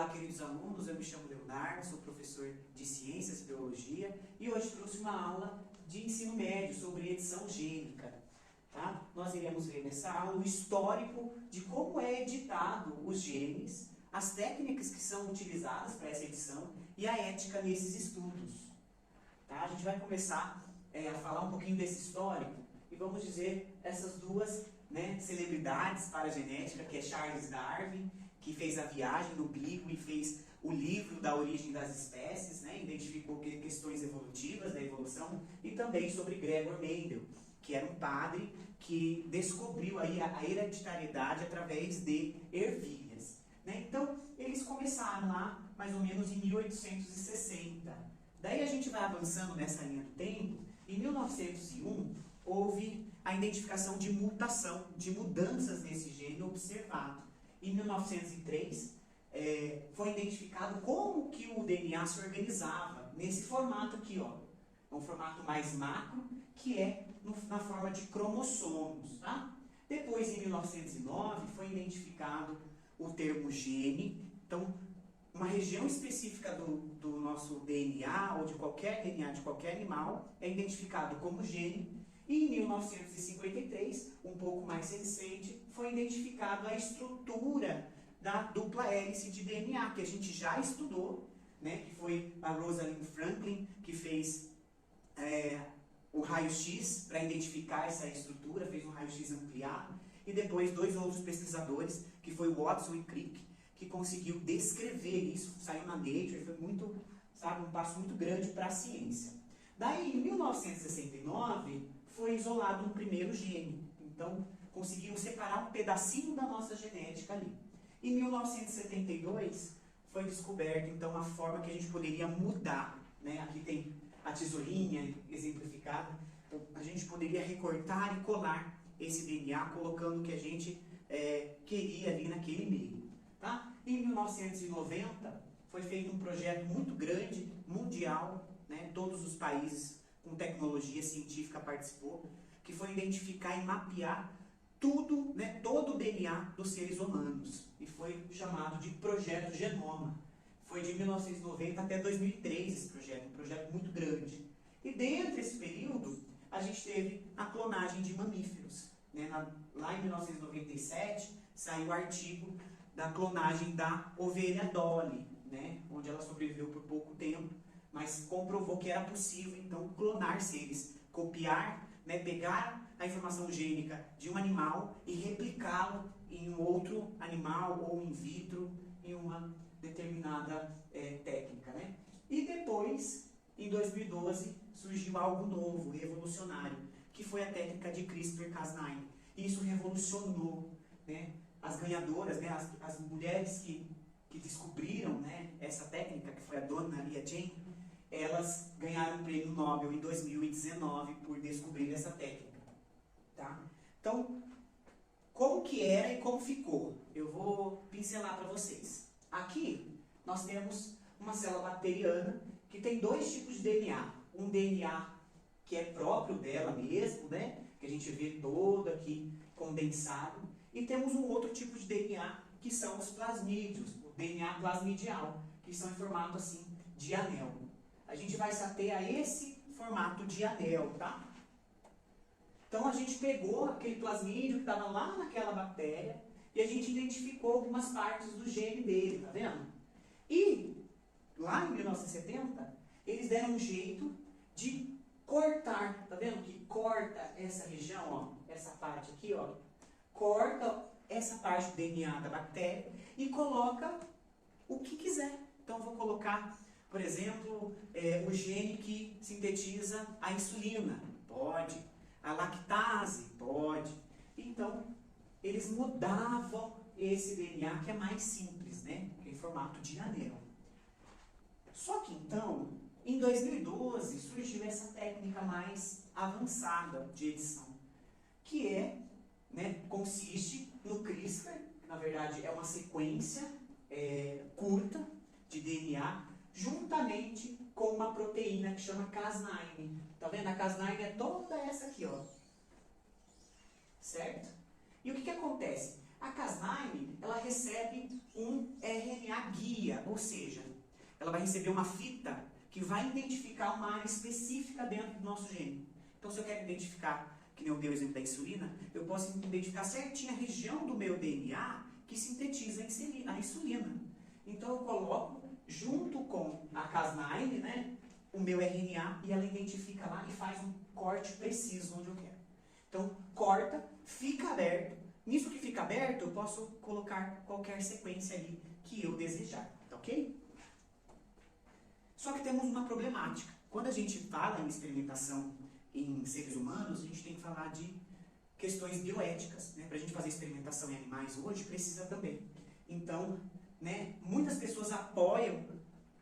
Olá, queridos alunos, eu me chamo Leonardo, sou professor de Ciências e Biologia e hoje trouxe uma aula de ensino médio sobre edição gênica. Tá? Nós iremos ver nessa aula o histórico de como é editado os genes, as técnicas que são utilizadas para essa edição e a ética nesses estudos. Tá? A gente vai começar a falar um pouquinho desse histórico e vamos dizer essas duas celebridades para a genética, que é Charles Darwin, que fez a viagem no Beagle e fez o livro da origem das espécies, identificou questões evolutivas da evolução, e também sobre Gregor Mendel, que era um padre que descobriu aí a hereditariedade através de ervilhas. Então, eles começaram lá mais ou menos em 1860. Daí a gente vai avançando nessa linha do tempo. Em 1901, houve a identificação de mutação, de mudanças nesse gene observado. Em 1903, foi identificado como que o DNA se organizava nesse formato aqui, ó. É um formato mais macro, que é na forma de cromossomos. Tá? Depois, em 1909, foi identificado o termo gene. Então, uma região específica do nosso DNA, ou de qualquer DNA de qualquer animal, é identificado como gene. E em 1953, um pouco mais recente, foi identificado a estrutura da dupla hélice de DNA, que a gente já estudou, que foi a Rosalind Franklin, que fez o raio-x para identificar essa estrutura, fez um raio-x ampliado, e depois dois outros pesquisadores, que foi Watson e Crick, que conseguiu descrever isso, saiu na Nature, foi muito, um passo muito grande para a ciência. Daí, em 1969, foi isolado um primeiro gene. Então, conseguiram separar um pedacinho da nossa genética ali. Em 1972, foi descoberta, então, a forma que a gente poderia mudar. Aqui tem a tesourinha exemplificada. Então, a gente poderia recortar e colar esse DNA, colocando o que a gente queria ali naquele meio. Tá? Em 1990, foi feito um projeto muito grande, mundial, todos os países com tecnologia científica participou, que foi identificar e mapear tudo, todo o DNA dos seres humanos. E foi chamado de Projeto Genoma. Foi de 1990 até 2003 esse projeto, um projeto muito grande. E dentro desse período, a gente teve a clonagem de mamíferos. Lá em 1997, saiu o artigo da clonagem da ovelha Dolly, onde ela sobreviveu por pouco tempo, mas comprovou que era possível, então, clonar seres, copiar, pegar a informação gênica de um animal e replicá-lo em um outro animal ou in vitro em uma determinada técnica. E depois, em 2012, surgiu algo novo, revolucionário, que foi a técnica de CRISPR-Cas9. E isso revolucionou, as ganhadoras, as mulheres que descobriram essa técnica, que foi a dona Maria Jane, elas ganharam o prêmio Nobel em 2019 por descobrir essa técnica. Tá? Então, como que era e como ficou? Eu vou pincelar para vocês. Aqui, nós temos uma célula bacteriana que tem dois tipos de DNA. Um DNA que é próprio dela mesmo, que a gente vê todo aqui condensado. E temos um outro tipo de DNA, que são os plasmídeos, o DNA plasmidial, que são em formato assim de anel. A gente vai se ater a esse formato de anel, tá? Então a gente pegou aquele plasmídio que estava lá naquela bactéria e a gente identificou algumas partes do gene dele, tá vendo? E lá em 1970, eles deram um jeito de cortar, tá vendo? Que corta essa região, ó, essa parte aqui, ó, corta essa parte do DNA da bactéria e coloca o que quiser. Então eu vou colocar, por exemplo, o gene que sintetiza a insulina, pode. A lactase, pode. Então, eles mudavam esse DNA que é mais simples, que é em formato de anel. Só que então, em 2012, surgiu essa técnica mais avançada de edição, que consiste no CRISPR, que na verdade é uma sequência curta de DNA, juntamente com uma proteína que chama Cas9. Tá vendo? A Cas9 é toda essa aqui, ó. Certo? E o que acontece? A Cas9, ela recebe um RNA guia. terapia, ou seja, ela vai receber uma fita que vai identificar uma área específica dentro do nosso gene. Então, se eu quero identificar, que nem eu dei o exemplo da insulina, eu posso identificar certinho a região do meu DNA que sintetiza a insulina. Então, eu coloco junto com a Cas9, né, o meu RNA, e ela identifica lá e faz um corte preciso onde eu quero. Então, corta, fica aberto. Nisso que fica aberto, eu posso colocar qualquer sequência ali que eu desejar, tá ok? Só que temos uma problemática. Quando a gente fala em experimentação em seres humanos, a gente tem que falar de questões bioéticas, né? Para a gente fazer experimentação em animais hoje, precisa também. Então, né, muitas pessoas apoiam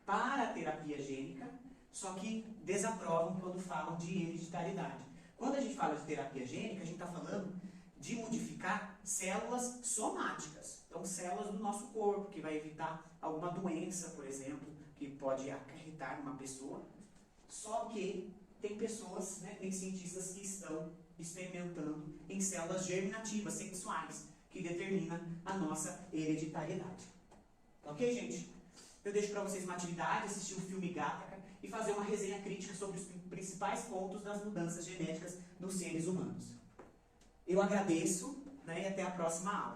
para a terapia gênica, só que desaprovam quando falam de hereditariedade. Quando a gente fala de terapia gênica, a gente está falando de modificar células somáticas. Então, células do nosso corpo, que vai evitar alguma doença, por exemplo, que pode acarretar uma pessoa. Só que tem pessoas, né, tem cientistas que estão experimentando em células germinativas, sexuais, que determina a nossa hereditariedade. Ok, gente? Eu deixo para vocês uma atividade, assistir o filme Gattaca e fazer uma resenha crítica sobre os principais pontos das mudanças genéticas nos seres humanos. Eu agradeço, né, e até a próxima aula.